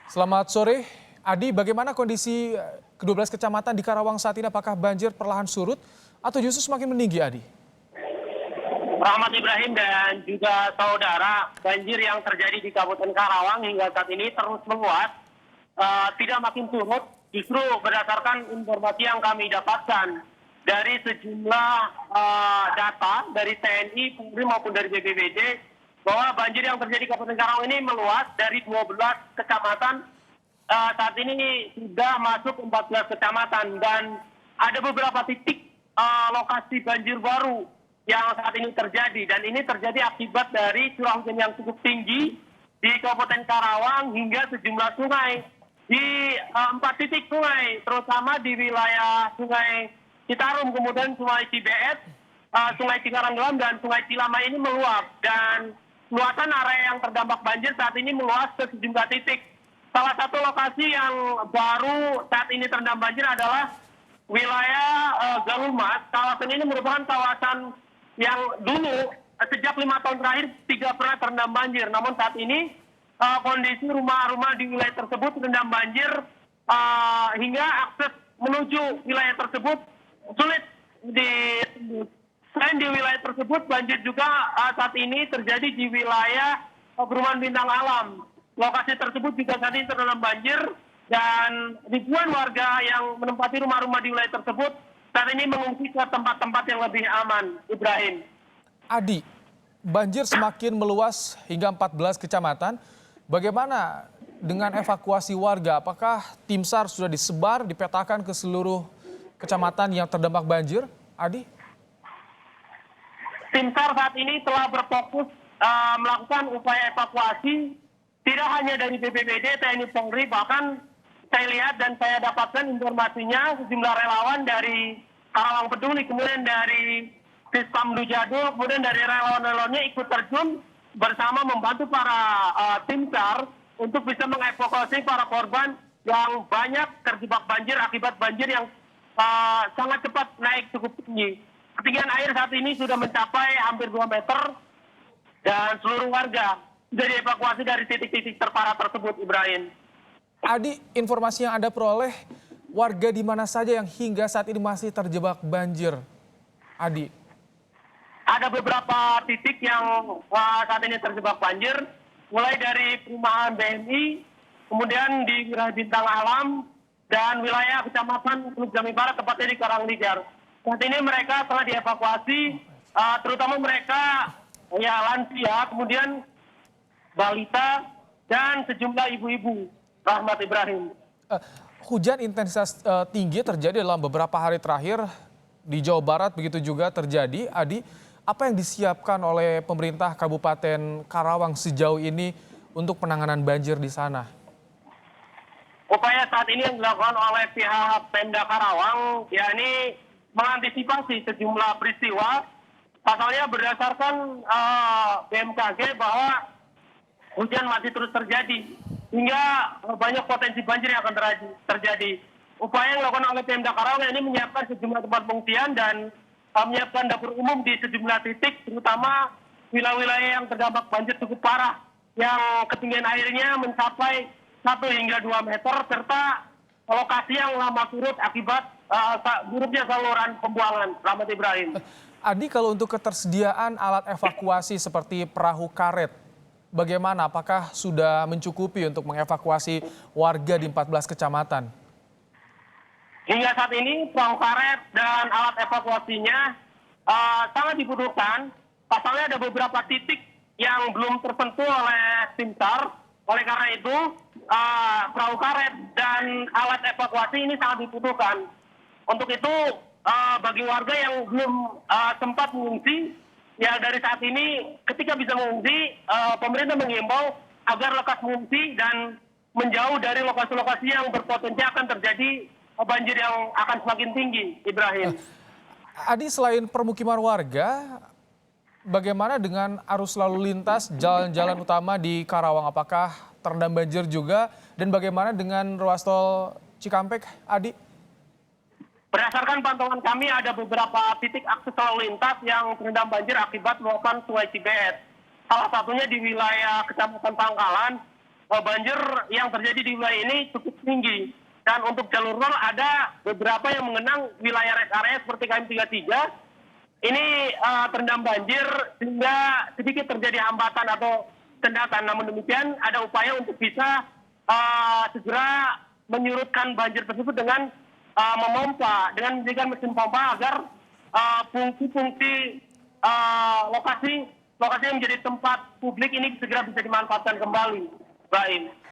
Selamat sore, Adi. Bagaimana kondisi ke-12 kecamatan di Karawang saat ini? Apakah banjir perlahan surut atau justru semakin meninggi, Adi? Rahmat Ibrahim dan juga saudara, banjir yang terjadi di Kabupaten Karawang hingga saat ini terus meluas, tidak makin surut. Justru berdasarkan informasi yang kami dapatkan dari sejumlah data dari TNI, Polri maupun dari BPBD, bahwa banjir yang terjadi di Kabupaten Karawang ini meluas dari 12 kecamatan. Saat ini sudah masuk 14 kecamatan dan ada beberapa titik lokasi banjir baru yang saat ini terjadi, dan ini terjadi akibat dari curah hujan yang cukup tinggi di Kabupaten Karawang hingga sejumlah sungai di 4 titik sungai, terutama di wilayah Sungai Citarum, kemudian Sungai Cibeet, Sungai Cikaranggelam dan Sungai Cilamai ini meluap, dan luasan area yang terdampak banjir saat ini meluas ke sejumlah titik. Salah satu lokasi yang baru saat ini terendam banjir adalah wilayah Galumas. Kawasan ini merupakan kawasan yang dulu sejak 5 tahun terakhir tidak pernah terendam banjir. Namun saat ini kondisi rumah-rumah di wilayah tersebut terendam banjir hingga akses menuju wilayah tersebut sulit ditembus. Selain di wilayah tersebut, banjir juga saat ini terjadi di wilayah Perumahan Bintang Alam. Lokasi tersebut juga saat ini terendam banjir dan ribuan warga yang menempati rumah-rumah di wilayah tersebut saat ini mengungsi ke tempat-tempat yang lebih aman. Ibrahim. Adi, banjir semakin meluas hingga 14 kecamatan. Bagaimana dengan evakuasi warga? Apakah tim SAR sudah disebar, dipetakan ke seluruh kecamatan yang terdampak banjir? Adi? Tim SAR saat ini telah berfokus melakukan upaya evakuasi tidak hanya dari BPBD, TNI Polri, bahkan saya lihat dan saya dapatkan informasinya sejumlah relawan dari Karawang Peduli, kemudian dari Dispamdu Jadul, kemudian dari relawan-relawannya ikut terjun bersama membantu para tim SAR untuk bisa mengevakuasi para korban yang banyak terjebak banjir akibat banjir yang sangat cepat naik cukup tinggi. Ketinggian air saat ini sudah mencapai hampir 2 meter dan seluruh warga sudah dievakuasi dari titik-titik terparah tersebut, Ibrahim. Adi, informasi yang Anda peroleh, warga di mana saja yang hingga saat ini masih terjebak banjir? Adi? Ada beberapa titik yang saat ini terjebak banjir, mulai dari perumahan BNI, kemudian di wilayah Bintang Alam, dan wilayah Kecamatan Teluk Jambi Barat, tepatnya di Karanglijar. Saat ini mereka telah dievakuasi, terutama mereka lansia, kemudian balita, dan sejumlah ibu-ibu. Rahmat Ibrahim. Hujan intensitas tinggi terjadi dalam beberapa hari terakhir di Jawa Barat, begitu juga terjadi. Adi, apa yang disiapkan oleh pemerintah Kabupaten Karawang sejauh ini untuk penanganan banjir di sana? Upaya saat ini yang dilakukan oleh pihak Pemda Karawang, yakni mengantisipasi sejumlah peristiwa. Pasalnya berdasarkan BMKG bahwa hujan masih terus terjadi, hingga banyak potensi banjir yang akan terjadi. Upaya yang dilakukan oleh Pemda Karawang ini menyiapkan sejumlah tempat pengungsian dan menyiapkan dapur umum di sejumlah titik, terutama wilayah-wilayah yang terdampak banjir cukup parah, yang ketinggian airnya mencapai 1 hingga 2 meter, serta lokasi yang lama surut akibat buruknya saluran pembuangan. Rahmat Ibrahim. Adi, kalau untuk ketersediaan alat evakuasi seperti perahu karet, bagaimana? Apakah sudah mencukupi untuk mengevakuasi warga di 14 kecamatan? Hingga saat ini perahu karet dan alat evakuasinya sangat dibutuhkan. Pasalnya ada beberapa titik yang belum tersentuh oleh tim SAR. Oleh karena itu, perahu karet dan alat evakuasi ini sangat dibutuhkan. Untuk itu, bagi warga yang belum sempat mengungsi, ya dari saat ini ketika bisa mengungsi, pemerintah mengimbau agar lekas mengungsi dan menjauh dari lokasi-lokasi yang berpotensi akan terjadi banjir yang akan semakin tinggi, Ibrahim. Adi, selain permukiman warga, bagaimana dengan arus lalu lintas jalan-jalan utama di Karawang? Apakah terendam banjir juga? Dan bagaimana dengan ruas tol Cikampek, Adi? Berdasarkan pantauan kami, ada beberapa titik akses lalu lintas yang terendam banjir akibat luapan Sungai Cibeet. Salah satunya di wilayah Kecamatan Pangkalan, banjir yang terjadi di wilayah ini cukup tinggi. Dan untuk jalur tol ada beberapa yang mengenang wilayah rest area seperti KM33. Ini terendam banjir sehingga sedikit terjadi hambatan atau kendatan. Namun demikian ada upaya untuk bisa segera menyurutkan banjir tersebut dengan memompa, dengan menggunakan mesin pompa agar fungsi-fungsi lokasi yang menjadi tempat publik ini segera bisa dimanfaatkan kembali. Baik.